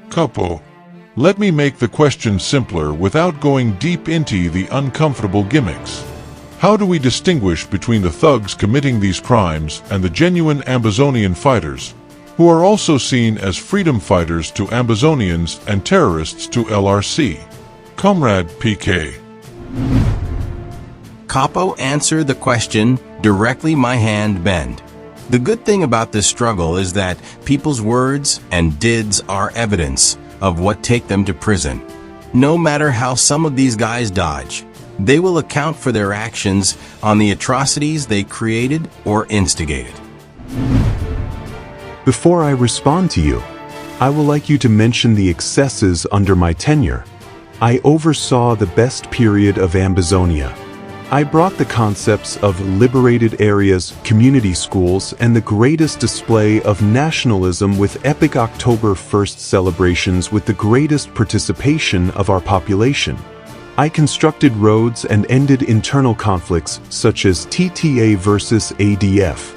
Capo, let me make the question simpler without going deep into the uncomfortable gimmicks. How do we distinguish between the thugs committing these crimes and the genuine Ambazonian fighters, who are also seen as freedom fighters to Ambazonians and terrorists to LRC? Comrade PK. Capo answered the question directly my hand bend. The good thing about this struggle is that people's words and deeds are evidence of what take them to prison. No matter how some of these guys dodge, they will account for their actions on the atrocities they created or instigated. Before I respond to you, I would like you to mention the excesses under my tenure. I oversaw the best period of Ambazonia. I brought the concepts of liberated areas, community schools, and the greatest display of nationalism with epic October 1st celebrations with the greatest participation of our population. I constructed roads and ended internal conflicts such as TTA versus ADF.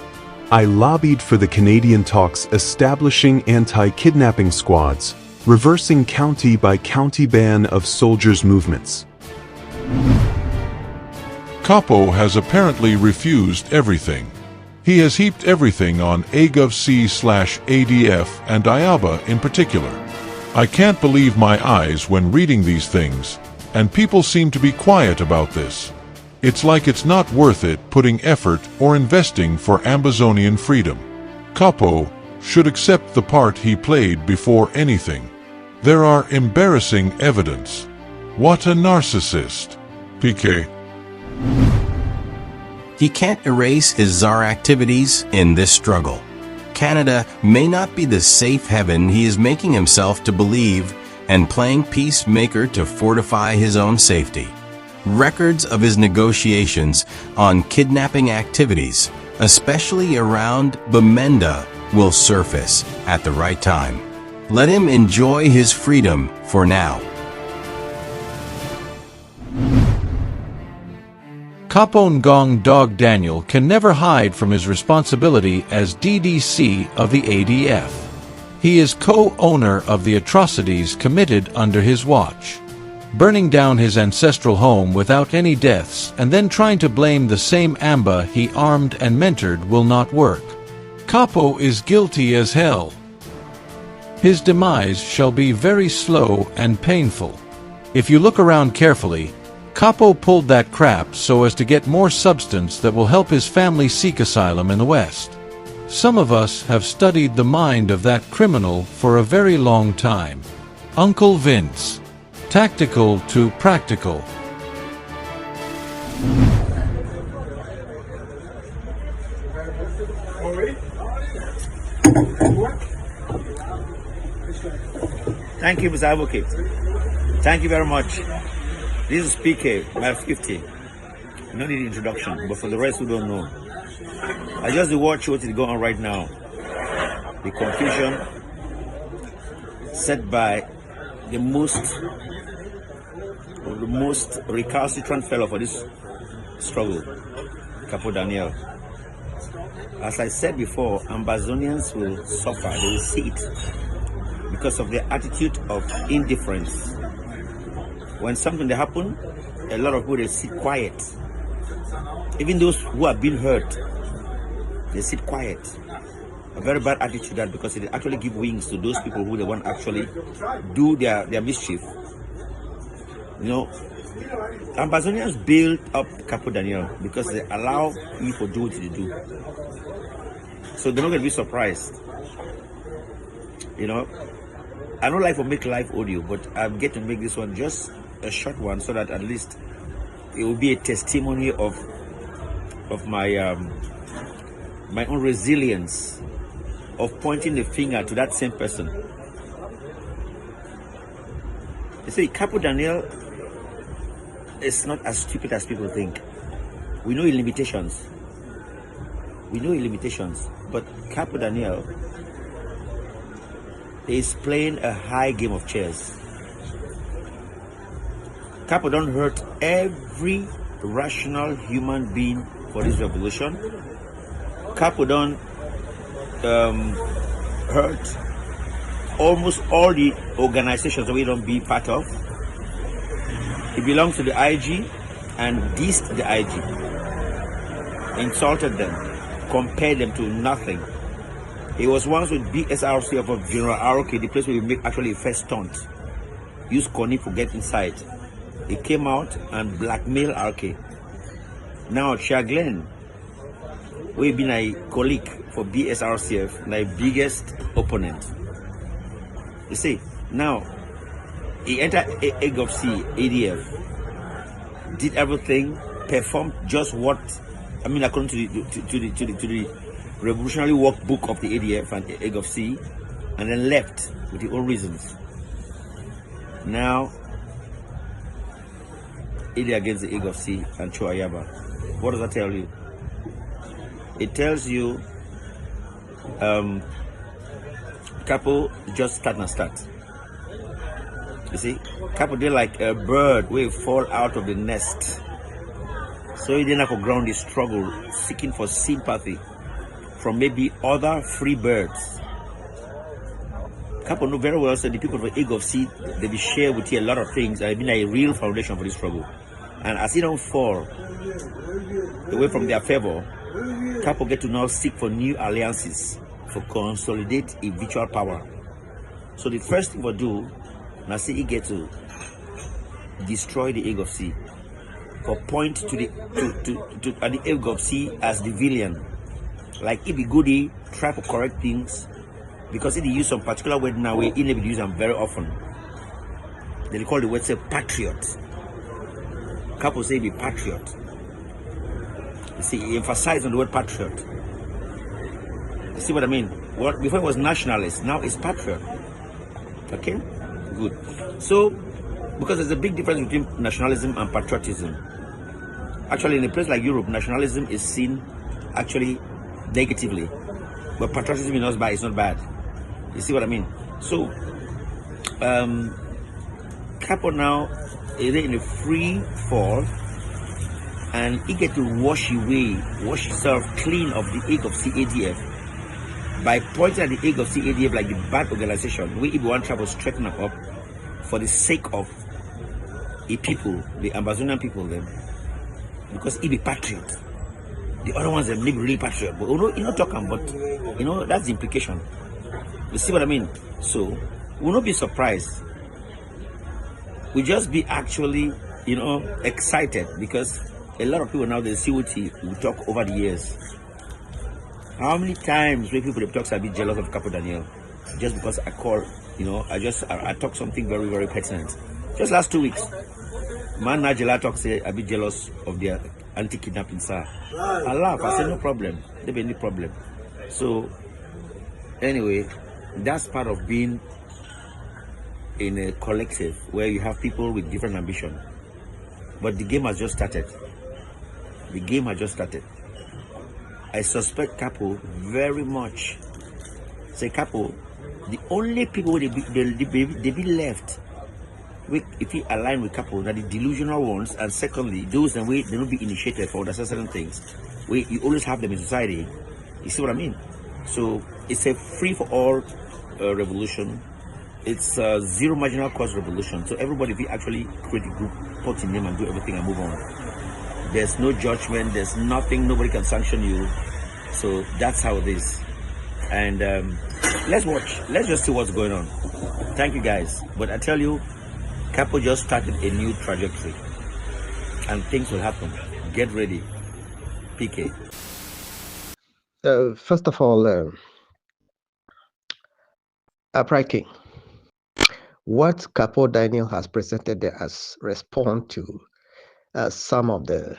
I lobbied for the Canadian talks establishing anti-kidnapping squads, reversing county-by-county ban of soldiers' movements. Capo has apparently refused everything. He has heaped everything on AGovC/ADF and Ayaba in particular. I can't believe my eyes when reading these things, and people seem to be quiet about this. It's like it's not worth it putting effort or investing for Ambazonian freedom. Capo should accept the part he played before anything. There are embarrassing evidence. What a narcissist. PK. He can't erase his czar activities in this struggle. Canada may not be the safe haven he is making himself to believe and playing peacemaker to fortify his own safety. Records of his negotiations on kidnapping activities, especially around Bamenda, will surface at the right time. Let him enjoy his freedom for now. Capo Ngong Dog Daniel can never hide from his responsibility as DDC of the ADF. He is co-owner of the atrocities committed under his watch. Burning down his ancestral home without any deaths and then trying to blame the same Amba he armed and mentored will not work. Capo is guilty as hell. His demise shall be very slow and painful. If you look around carefully, Capo pulled that crap so as to get more substance that will help his family seek asylum in the West. Some of us have studied the mind of that criminal for a very long time. Uncle Vince. Tactical to practical. Thank you, Mr. Advocate. Thank you very much. This is PK, my 50. No need introduction, but for the rest who don't know, I just watch what is going on right now. The confusion set by the most recalcitrant fellow for this struggle, Capo Daniel. As I said before, Ambazonians will suffer, they will see it because of their attitude of indifference. When something happens, a lot of people they sit quiet. Even those who have been hurt, they sit quiet. A very bad attitude, that because it actually give wings to those people who they want actually do their mischief. You know, Ambazonians build up Capo Daniel because they allow people to do what they do. So they're not going to be surprised. You know, I don't like to make live audio, but I'm going to make this one just a short one so that at least it will be a testimony of my my own resilience of pointing the finger to that same person. You see, Capo Daniel is not as stupid as people think. We know his limitations. But Capo Daniel is playing a high game of chess. Capo don't hurt every rational human being for this revolution. Capo don't hurt almost all the organizations that we don't be part of. He belongs to the IG and dissed the IG, insulted them, compared them to nothing. He was once with BSRC of General RK, the place where we make actually a first stunt. Use Connie to get inside. He came out and blackmailed RK. Now Chia Glenn, we've been a colleague for BSRCF, my biggest opponent. You see, now he entered AGovC, ADF, did everything, performed just what, I mean, according to the revolutionary workbook of the ADF and AGovC, and then left with his own reasons. Now, AD against the AGovC and Ayaba. What does that tell you? It tells you Capo just start. You see, Capo did like a bird will fall out of the nest. So he didn't have to ground his struggle, seeking for sympathy from maybe other free birds. Capo know very well, so the people of AGovC, they will share with you a lot of things and have been a real foundation for this struggle. And as he don't fall away from their favor, Capo get to now seek for new alliances for consolidate a virtual power. So the first thing we do, now see he get to destroy the AGovC, for point to the AGovC as the villain. Like if the goodie try to correct things, because if they use some particular word now, we never use them very often. They call the word say patriot. Capo say be patriot. You see, he emphasized on the word patriot. You see what I mean? What before it was nationalist, now it's patriot. Okay, good. So, because there's a big difference between nationalism and patriotism. Actually, in a place like Europe, nationalism is seen actually negatively, but patriotism is not bad. You see what I mean? So, Capo now is in a free fall, and he get to wash himself clean of the AGovC ADF by pointing at the AGovC ADF like the bad organization. We want to straighten up for the sake of the people, the Ambazonian people, them, because he be patriot. The other ones them live really patriot, but you know talking, but you know that's the implication. You see what I mean? So we'll not be surprised. We just be actually, you know, excited because a lot of people now they see what we talk over the years. How many times when people talk, I be jealous of Capo Daniel just because I call, you know, I talk something very, very pertinent. Just last 2 weeks, man Najela talk say I be jealous of their anti-kidnapping sir. I laugh, I say no problem. There be any problem. So anyway, that's part of being in a collective where you have people with different ambition. But the game has just started. The game has just started. I suspect Capo very much. Say Capo, the only people they be left with, if you align with Capo, that the delusional ones, and secondly, those that they don't be initiated for certain things. You always have them in society. You see what I mean? So it's a free for all revolution. It's a zero marginal cost revolution. So everybody, if you actually create a group, put in name and do everything and move on. There's no judgment. There's nothing. Nobody can sanction you. So that's how it is. And let's watch. Let's just see what's going on. Thank you guys. But I tell you, Capo just started a new trajectory, and things will happen. Get ready. PK. First of all, Upright King, what Capo Daniel has presented there as response to some of the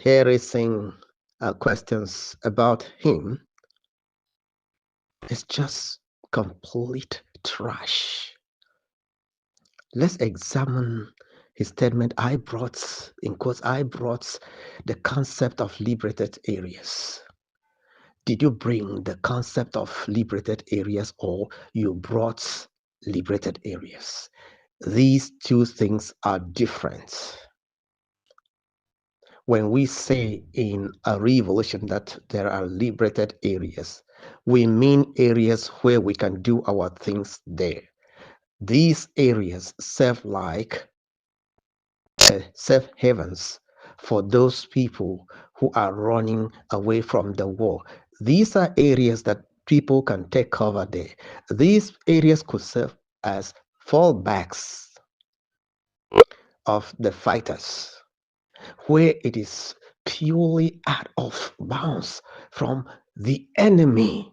hair-raising questions about him is just complete trash. Let's examine his statement. I brought, in quotes, I brought the concept of liberated areas. Did you bring the concept of liberated areas, or you brought liberated areas? These two things are different. When we say in a revolution that there are liberated areas, we mean areas where we can do our things there. These areas serve like safe havens for those people who are running away from the war. These are areas that people can take cover there. These areas could serve as fallbacks of the fighters, where it is purely out of bounds from the enemy.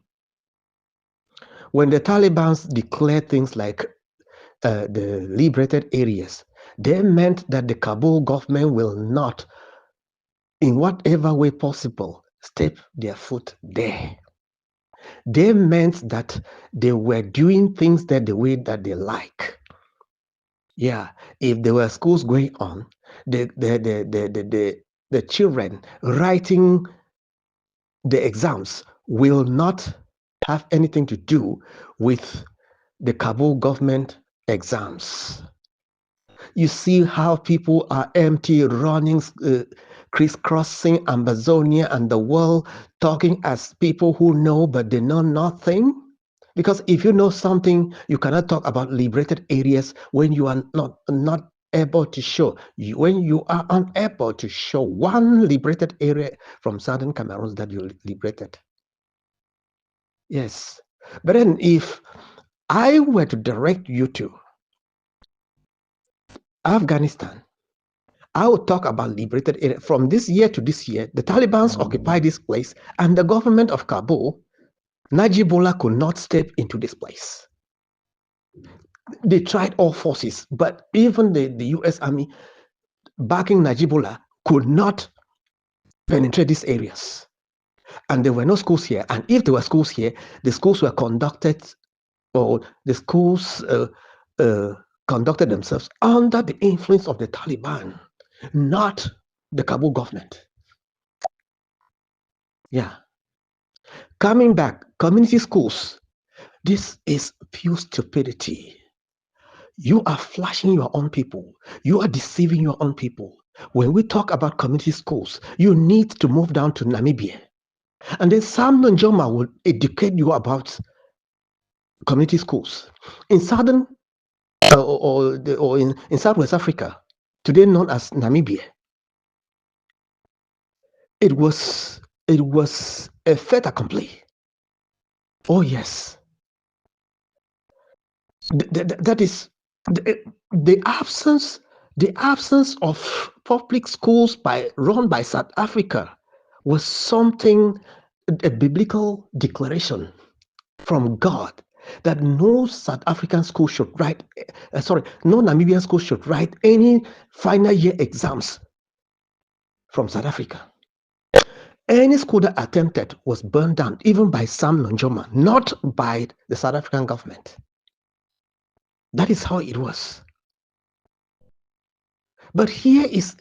When the Taliban declared things like the liberated areas, they meant that the Kabul government will not, in whatever way possible, step their foot there. They meant that they were doing things that the way that they like. Yeah, if there were schools going on, the children writing the exams will not have anything to do with the Kabul government exams. You see how people are empty, running, crisscrossing Ambazonia and the world, talking as people who know, but they know nothing. Because if you know something, you cannot talk about liberated areas when you are not able to show. When you are unable to show one liberated area from southern Cameroon that you liberated. Yes. But then if I were to direct you to Afghanistan, I will talk about liberated area. From this year to this year, the Taliban occupy this place, and the government of Kabul, Najibullah, could not step into this place. They tried all forces, but even the US Army backing Najibullah could not penetrate these areas. And there were no schools here. And if there were schools here, the schools were conducted, or the schools conducted themselves under the influence of the Taliban, not the Kabul government. Yeah. Coming back, community schools. This is pure stupidity. You are flashing your own people. You are deceiving your own people. When we talk about community schools, you need to move down to Namibia. And then Sam Nonjoma will educate you about community schools. In southern or in Southwest Africa, today known as Namibia, it was a fait accompli. Oh yes, that is the absence of public schools run by South Africa was something, a biblical declaration from God, that no South African school should write, no Namibian school should write any final year exams from South Africa. Any school that attempted was burned down, even by Sam Nonjoma, not by the South African government. That is how it was. But here is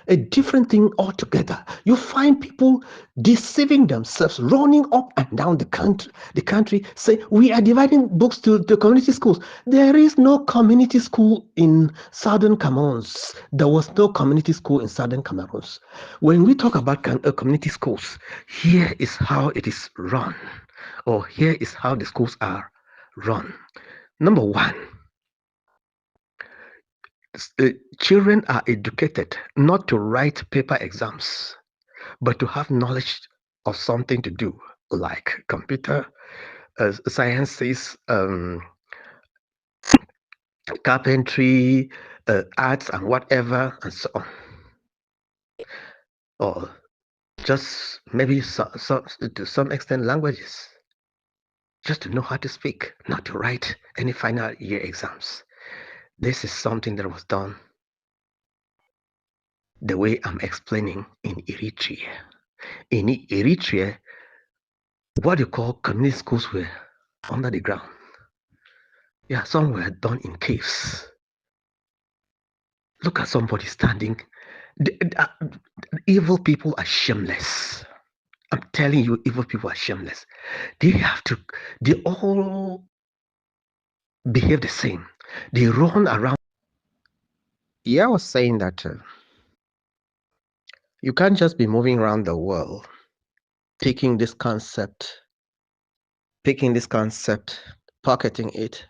a different thing altogether. You find people deceiving themselves, running up and down the country, say, we are dividing books to community schools. There is no community school in Southern Cameroon. There was no community school in Southern Cameroon. When we talk about community schools, here is how it is run, or here is how the schools are run. Number one, children are educated not to write paper exams, but to have knowledge of something to do, like computer sciences, carpentry, arts, and whatever, and so on. Or just maybe to some extent languages, just to know how to speak, not to write any final year exams. This is something that was done the way I'm explaining in Eritrea. In Eritrea, what you call community schools were under the ground. Yeah, some were done in caves. Look at somebody standing. The evil people are shameless. I'm telling you, evil people are shameless. They all behave the same. They run around. Yeah, I was saying that you can't just be moving around the world taking this concept picking this concept, pocketing it.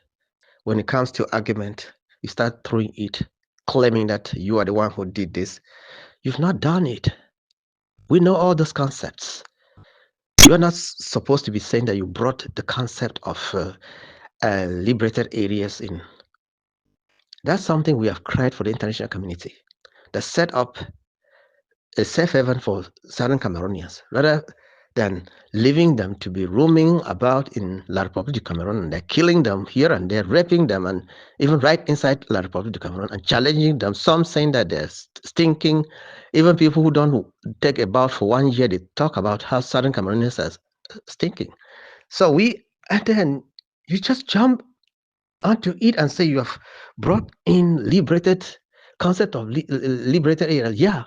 When it comes to argument, you start throwing it, claiming that you are the one who did this. You've not done it. We know all those concepts. You're not supposed to be saying that you brought the concept of liberated areas in. That's something we have cried for the international community. That set up a safe haven for Southern Cameroonians, rather than leaving them to be roaming about in La République du Cameroon, and they're killing them here and there, raping them, and even right inside La République du Cameroon, and challenging them. Some saying that they're stinking. Even people who don't take a bath for 1 year, they talk about how Southern Cameroonians are stinking. So and then you just jump onto it and say you have brought in liberated concept of liberated areas. Yeah,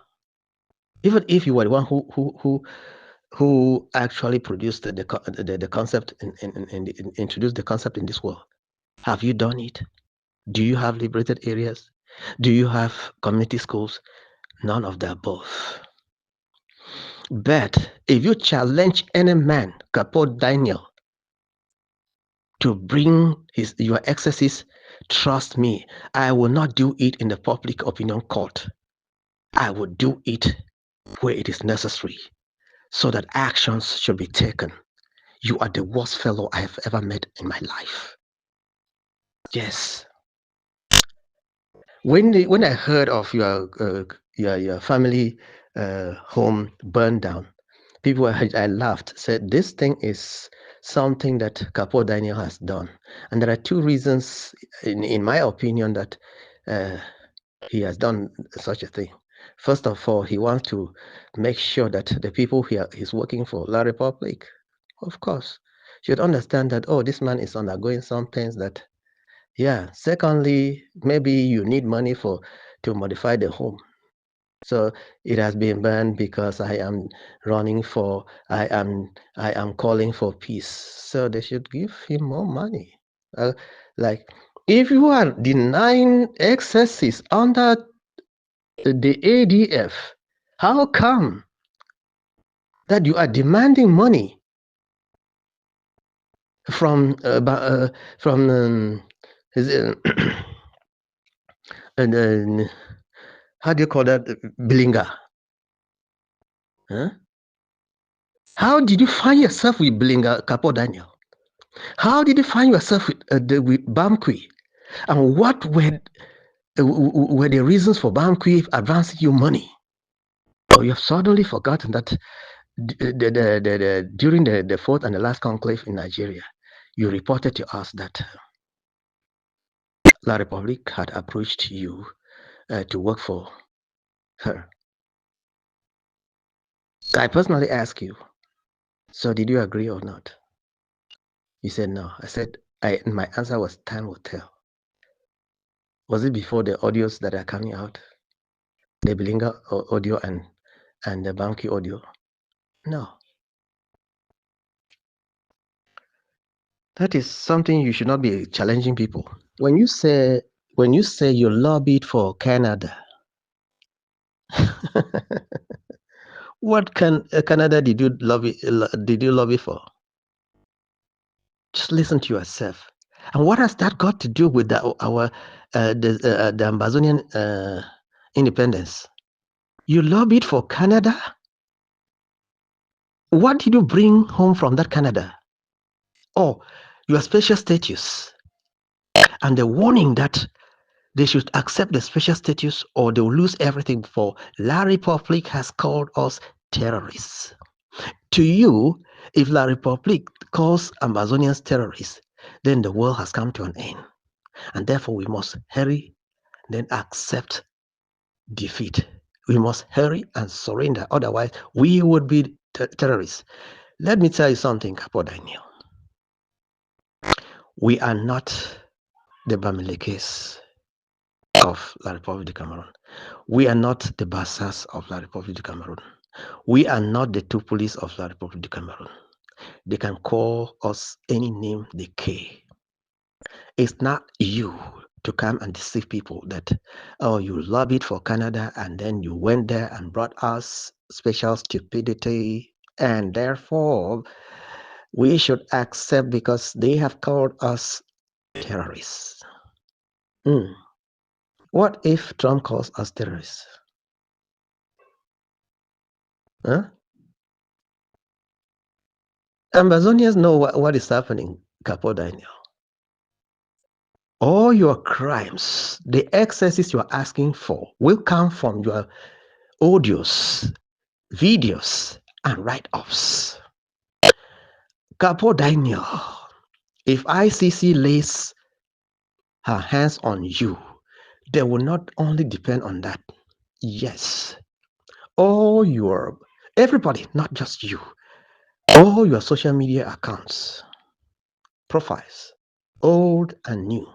even if you were the one who actually produced the concept and introduced the concept in this world, have you done it? Do you have liberated areas? Do you have community schools? None of the above. But if you challenge any man, Capo Daniel, to bring your excesses, trust me, I will not do it in the public opinion court. I will do it where it is necessary, so that actions should be taken. You are the worst fellow I have ever met in my life. Yes. When I heard of your family home burned down, I laughed, said this thing is something that Capo Daniel has done, and there are two reasons, in my opinion, that he has done such a thing. First of all, he wants to make sure that the people he's working for, La Republic, of course, should understand that, oh, this man is undergoing some things that, yeah. Secondly, maybe you need money to modify the home. So it has been banned because I am calling for peace. So they should give him more money. Like, if you are denying excesses under the ADF, how come that you are demanding money from and how do you call that, Bilinga? Huh? How did you find yourself with Bilinga, Capo Daniel? How did you find yourself with Bamkwi? And what were the reasons for Bamkwi advancing you money? Oh, you have suddenly forgotten that during the fourth and the last conclave in Nigeria, you reported to us that La Republique had approached you to work for her. I personally asked you, so did you agree or not? You said no. I said, my answer was time will tell. Was it before the audios that are coming out? The Bilinga audio and the Banky audio? No. That is something you should not be challenging people. When you say you lobbied for Canada, what Canada did you lobby for? Just listen to yourself. And what has that got to do with the Ambazonian independence? You lobbied for Canada? What did you bring home from that Canada? Oh, your special status. And the warning that they should accept the special status or they will lose everything. For La Republique has called us terrorists. To you, if La Republique calls Ambazonians terrorists, then the world has come to an end. And therefore, we must hurry, then accept defeat. We must hurry and surrender. Otherwise, we would be terrorists. Let me tell you something, Capo Daniel. We are not the Bamilekes of La République du Cameroon. We are not the Bassas of La République du Cameroon. We are not the Tupolis of La République du Cameroon. They can call us any name they care. It's not you to come and deceive people that, oh, you lobbied for Canada and then you went there and brought us special stupidity, and therefore We should accept because they have called us terrorists. What if Trump calls us terrorists? Huh? Ambazonians know what is happening, Capo Daniel. All your crimes, the excesses you are asking for, will come from your audios, videos, and write-offs. Capo Daniel, if ICC lays her hands on you, they will not only depend on that. Yes, everybody, not just you, all your social media accounts, profiles, old and new,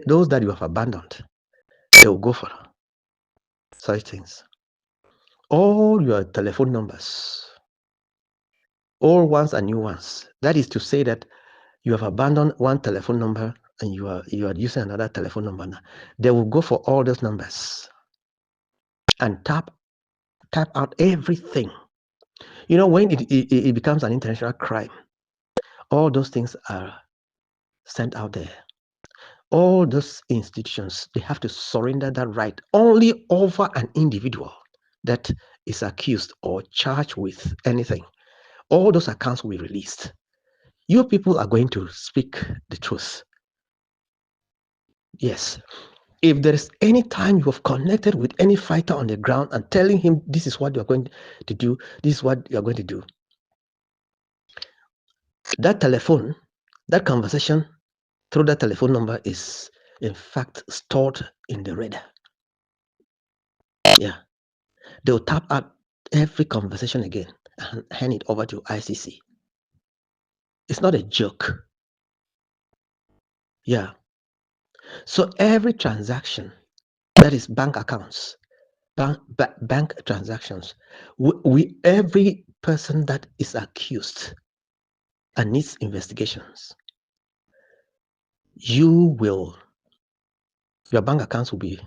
those that you have abandoned, they will go for such things. All your telephone numbers, old ones and new ones. That is to say that you have abandoned one telephone number and you are using another telephone number now. They will go for all those numbers and tap out everything. You know, when it becomes an international crime, all those things are sent out there. All those institutions, they have to surrender that right only over an individual that is accused or charged with anything. All those accounts will be released. You people are going to speak the truth. Yes. If there is any time you have connected with any fighter on the ground and telling him this is what you're going to do, this is what you're going to do, that telephone, that conversation through that telephone number is in fact stored in the radar. Yeah. They'll tap out every conversation again and hand it over to ICC. It's not a joke. Yeah. So every transaction, that is bank accounts, bank transactions, every person that is accused and needs investigations, your bank accounts will be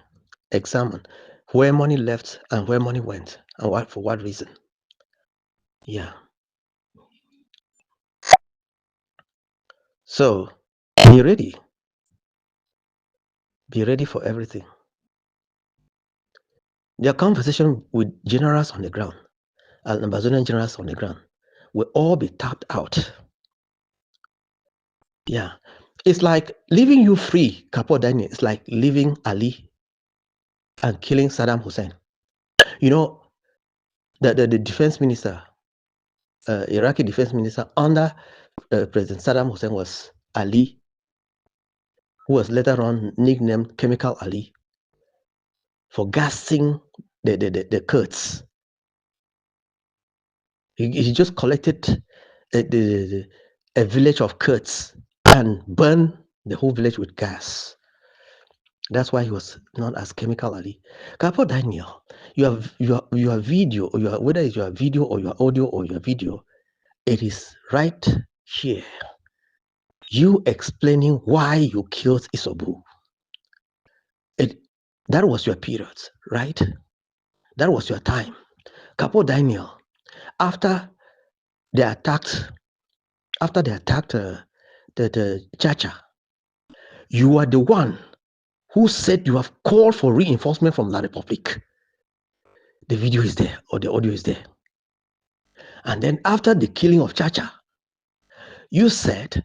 examined, where money left and where money went and for what reason. Yeah. So be ready. Be ready for everything. Their conversation with generals on the ground and Ambazonian generals on the ground will all be tapped out. Yeah. It's like leaving you free, Capo Daniel. It's like leaving Ali and killing Saddam Hussein. You know, the defense minister, Iraqi defense minister under President Saddam Hussein was Ali, who was later on nicknamed Chemical Ali, for gassing the Kurds. He just collected a village of Kurds and burned the whole village with gas. That's why he was known as Chemical Ali. Capo Daniel, your video, or whether it's your video or your audio or your video, it is right here. You explaining why you killed Isobu. That was your period, right? That was your time. Capo Daniel, after they attacked the Chacha, you are the one who said you have called for reinforcement from La Republic. The video is there, or the audio is there. And then after the killing of Chacha, you said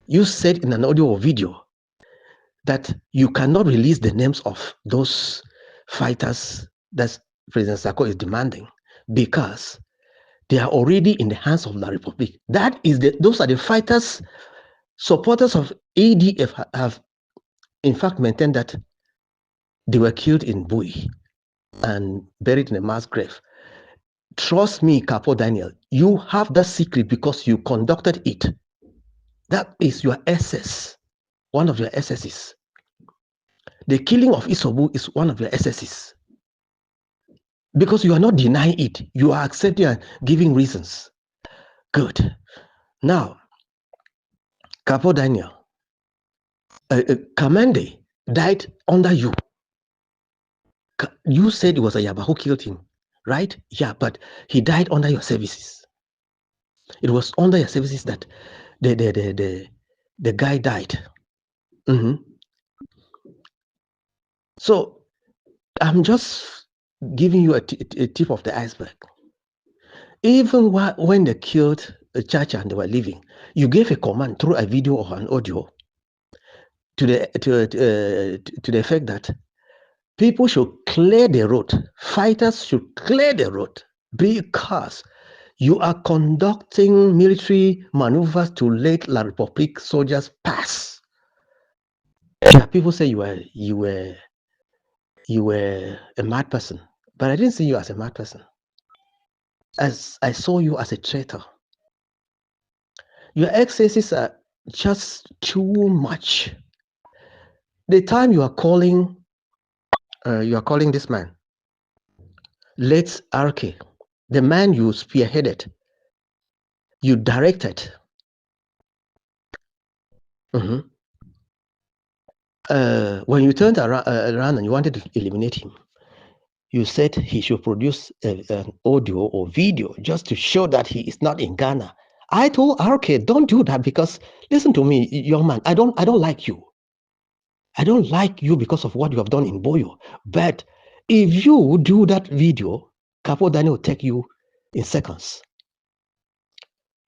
in an audio or video that you cannot release the names of those fighters that President Sako is demanding because they are already in the hands of La Republic. Those are the fighters. Supporters of ADF have in fact maintained that they were killed in Bui and buried in a mass grave. Trust me, Capo Daniel, you have that secret because you conducted it. That is your SS, one of your SSs. The killing of Isobu is one of your SSs. Because you are not denying it, you are accepting and giving reasons. Good. Now, Capo Daniel, Kamende died under you. You said it was Ayaba who killed him, right? Yeah, but he died under your services. It was under your services that the guy died. So I'm just giving you a tip of the iceberg. Even when they killed the church and they were leaving, you gave a command through a video or an audio to the effect that people should clear the road. Fighters should clear the road because you are conducting military maneuvers to let La République soldiers pass. Yeah, people say you were a mad person, but I didn't see you as a mad person. As I saw you as a traitor. Your excesses are just too much. The time you are calling this man, late RK, the man you spearheaded, you directed. When you turned around and you wanted to eliminate him, you said he should produce an audio or video just to show that he is not in Ghana. I told RK, don't do that because, listen to me, young man, I don't like you. I don't like you because of what you have done in Boyo. But if you do that video, Capo Daniel will take you in seconds.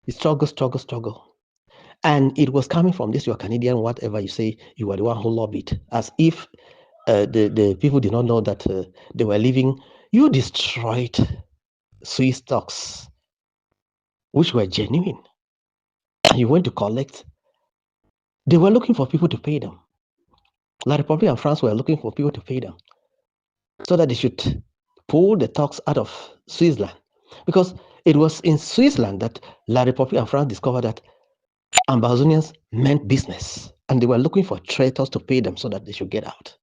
You struggle. And it was coming from this, your Canadian, whatever you say, you were the one who lobbied, as if the people did not know that they were leaving. You destroyed Swiss stocks, which were genuine. And you went to collect. They were looking for people to pay them. La République and France were looking for people to pay them so that they should pull the stocks out of Switzerland. Because it was in Switzerland that La République and France discovered that Ambazonians meant business, and they were looking for traitors to pay them so that they should get out.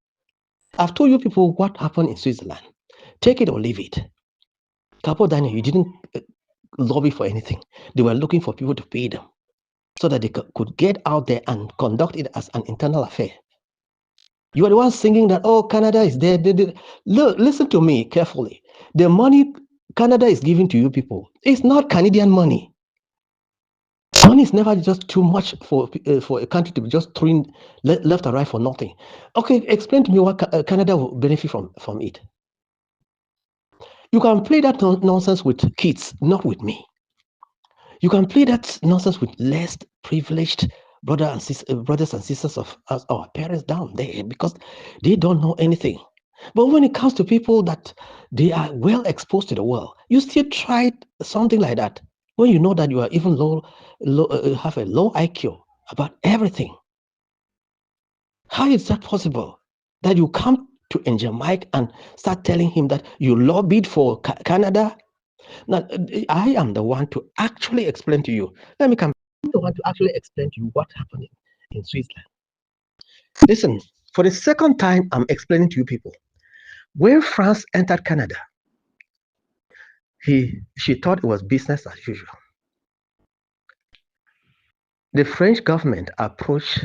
I've told you people what happened in Switzerland. Take it or leave it. Capo Daniel, you didn't lobby for anything. They were looking for people to pay them so that they could get out there and conduct it as an internal affair. You are the one singing that, oh, Canada is there. Look, listen to me carefully. The money Canada is giving to you people, it's not Canadian money. Money is never just too much for a country to be just throwing left and right for nothing. Okay, explain to me what Canada will benefit from it. You can play that nonsense with kids, not with me. You can play that nonsense with less privileged brothers and sisters of us, our parents down there, because they don't know anything. But when it comes to people that they are well exposed to the world, you still try something like that when you know that you are even have a low IQ about everything. How is that possible? That you come to Angel Mike and start telling him that you lobbied for Canada? Now, I am the one to actually explain to you. Let me come. I'm the one to actually explain to you what happened in Switzerland. Listen, for the second time, I'm explaining to you people. When France entered Canada, she thought it was business as usual. The French government approached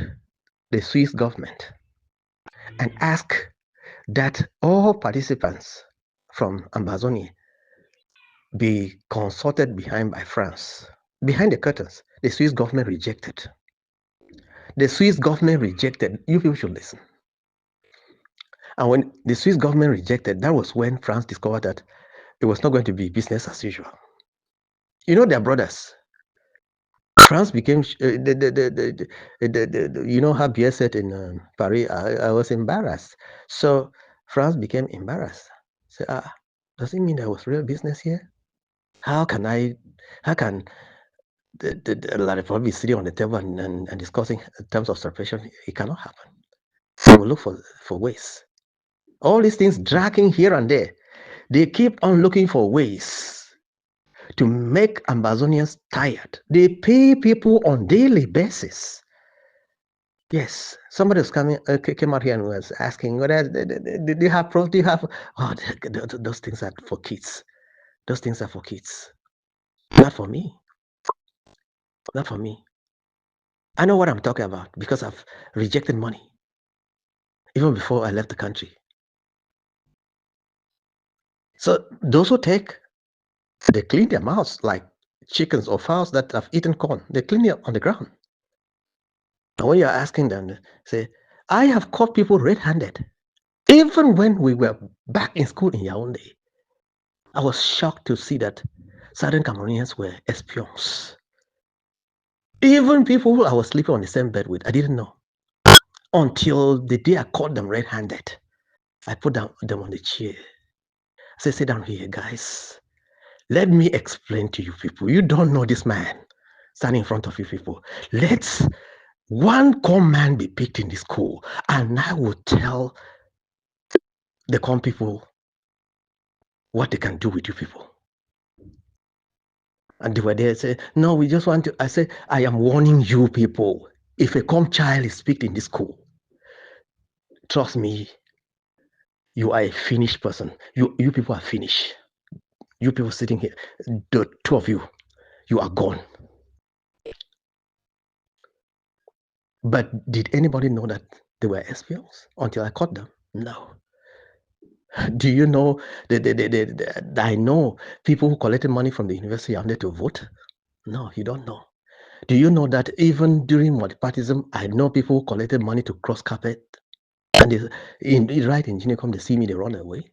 the Swiss government and asked that all participants from Ambazonian be consulted by France. Behind the curtains, the Swiss government rejected. The Swiss government rejected. You people should listen. And when the Swiss government rejected, that was when France discovered that it was not going to be business as usual. You know, they're brothers. France became, you know how Bier said in Paris, I was embarrassed. So France became embarrassed. Say, does it mean there was real business here? How can the La République be sitting on the table and discussing terms of separation? It cannot happen. So we'll look for ways. All these things dragging here and there, they keep on looking for ways to make Ambazonians tired. They pay people on daily basis. Yes, somebody was came out here and was asking, do you have proof? Do you have? Oh, those things are for kids. Those things are for kids. Not for me. Not for me. I know what I'm talking about because I've rejected money even before I left the country. So those who take, they clean their mouths like chickens or fowls that have eaten corn. They clean it on the ground. And when you're asking them, say, I have caught people red-handed. Even when we were back in school in Yaoundé, I was shocked to see that Southern Cameroonians were espions. Even people who I was sleeping on the same bed with, I didn't know. Until the day I caught them red-handed. I put them on the chair. I said, sit down here, guys. Let me explain to you people. You don't know this man standing in front of you people. Let's one command be picked in the school, and I will tell the com people what they can do with you people. And they were there and said, no, we just want to. I said, I am warning you people. If a com child is picked in this school, trust me, you are a finished person. You people are finished. You people sitting here, the two of you, you are gone. But did anybody know that they were espions until I caught them? No. Do you know that I know people who collected money from the university and to vote? No, you don't know. Do you know that even during multipartyism, I know people who collected money to cross carpet, and right in Unicom, they see me, they run away.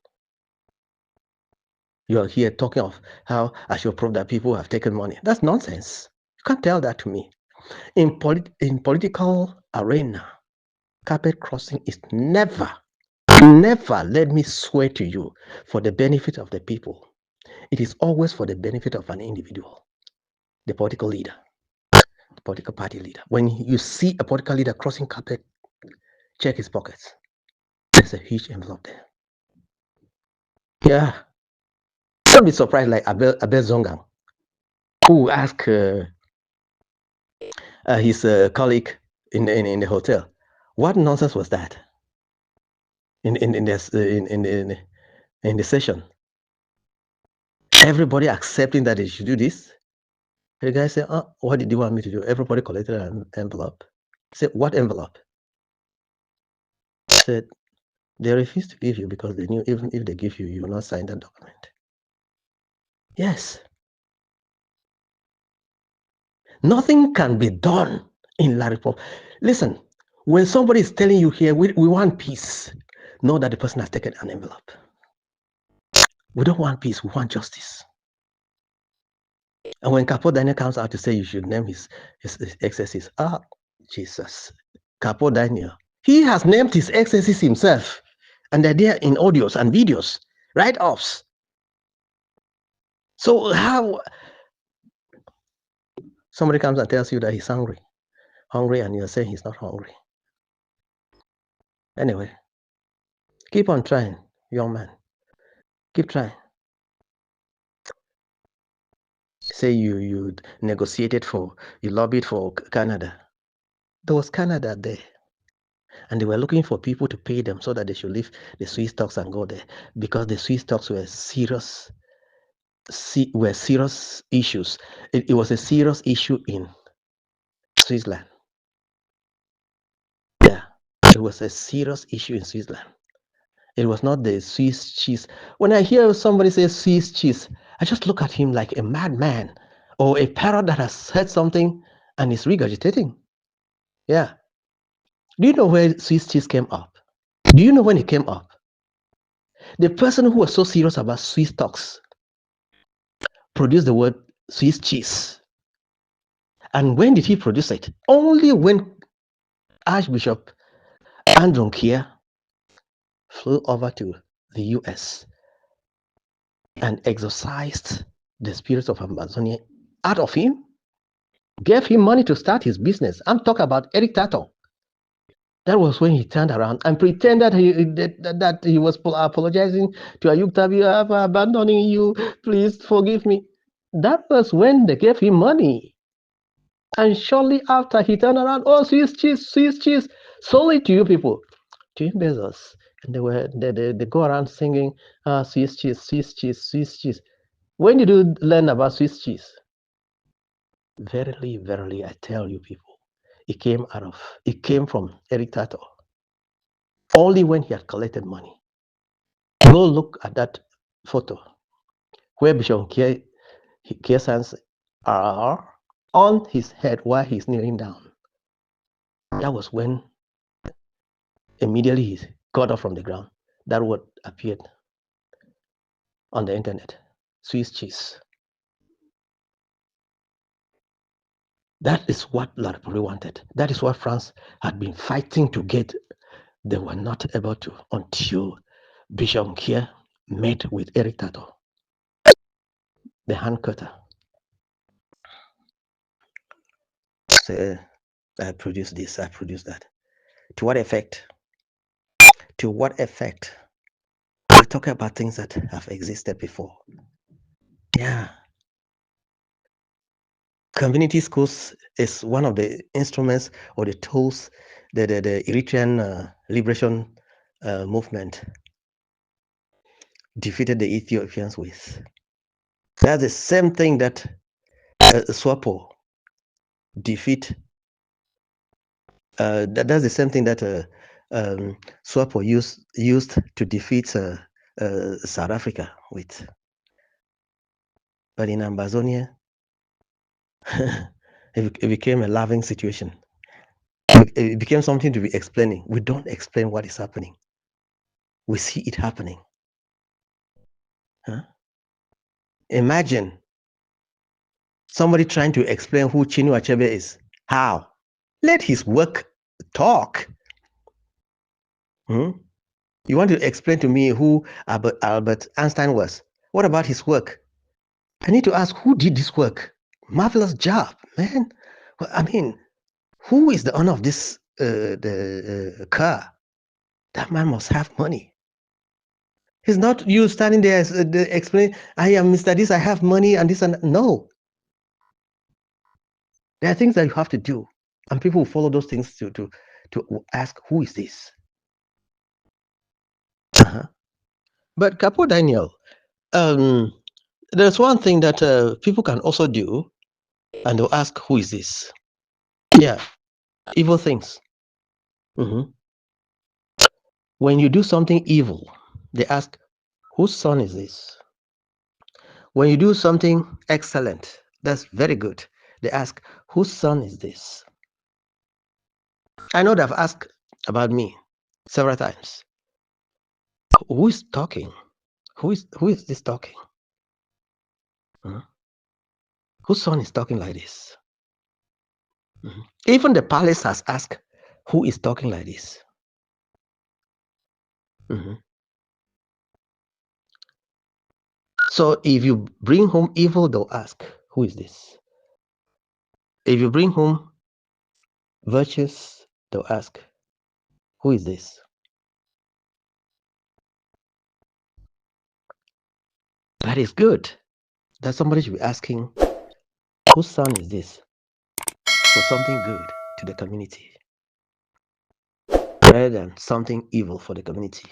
You're here talking of how I should prove that people have taken money. That's nonsense. You can't tell that to me. In political arena, carpet crossing is never, let me swear to you, for the benefit of the people. It is always for the benefit of an individual, the political leader, the political party leader. When you see a political leader crossing carpet, check his pockets. There's a huge envelope there. Yeah. Don't be surprised like Abel Zongang, who asked his colleague in the hotel, what nonsense was that in the session? Everybody accepting that they should do this. The guy said, oh, what did you want me to do? Everybody collected an envelope. He said, what envelope? He said, they refused to give you because they knew even if they give you, you will not sign that document. Yes. Nothing can be done in La Republic. Listen, when somebody is telling you here, we want peace, know that the person has taken an envelope. We don't want peace, we want justice. And when Capo Daniel comes out to say you should name his excesses, Jesus, Capo Daniel, he has named his excesses himself, and they're there in audios and videos, write-offs. So how somebody comes and tells you that he's hungry, and you're saying he's not hungry. Anyway, keep on trying, young man. Keep trying. Say you negotiated you lobbied for Canada. There was Canada there. And they were looking for people to pay them so that they should leave the Swiss stocks and go there, because the Swiss stocks were serious issues. It was a serious issue in Switzerland. Yeah, it was a serious issue in Switzerland. It was not the Swiss cheese. When I hear somebody say Swiss cheese, I just look at him like a madman or a parrot that has said something and is regurgitating. Yeah. Do you know where Swiss cheese came up? Do you know when it came up? The person who was so serious about Swiss stocks produced the word Swiss cheese. And when did he produce it? Only when Archbishop Andrew Kier flew over to the US and exorcised the spirits of Ambazonian out of him, gave him money to start his business. I'm talking about Eric Tato. That was when he turned around and pretended that he was apologizing to Ayub Tabi, I'm abandoning you, please forgive me. That was when they gave him money. And shortly after, he turned around, oh, Swiss cheese, sold it to you people, to you Bezos. And they go around singing, Swiss cheese, Swiss cheese, Swiss cheese. When did you learn about Swiss cheese? Verily, verily, I tell you people, it came from Eric Tato. Only when he had collected money. Go look at that photo where Bishop Kiesan's are on his head while he's kneeling down. That was when immediately he got up from the ground. That word appeared on the internet. Swiss cheese. That is what La République wanted. That is what France had been fighting to get. They were not able to until Bishop Nkia met with Eric Tato, the hand cutter. So I produced this, I produced that. To what effect? To what effect? We're talking about things that have existed before. Yeah. Community schools is one of the instruments or the tools that the Eritrean liberation movement defeated the Ethiopians with. That's the same thing that SWAPO defeat. That's the same thing that SWAPO used to defeat South Africa with. But in Ambazonia, it became a laughing situation. It became something to be explaining. We don't explain what is happening. We see it happening. Huh? Imagine somebody trying to explain who Chinua Achebe is. How? Let his work talk. Hmm? You want to explain to me who Albert Einstein was? What about his work? I need to ask, who did this work? Marvelous job, man. Well, I mean, who is the owner of this car? That man must have money. It's not you standing there explaining, I am Mr. This, I have money and this and that. No. There are things that you have to do. And people will follow those things to ask, who is this? But Capo Daniel, there's one thing that people can also do, and they'll ask, who is this? Yeah, evil things. When you do something evil, they ask, whose son is this? When you do something excellent, that's very good, they ask, whose son is this? I know they've asked about me several times. Who is talking? Who is this talking? Whose son is talking like this? Even the palace has asked, who is talking like this? So if you bring home evil, they'll ask, who is this? If you bring home virtues, they'll ask, who is this? That is good. That somebody should be asking, whose son is this? For something good to the community, rather than something evil for the community.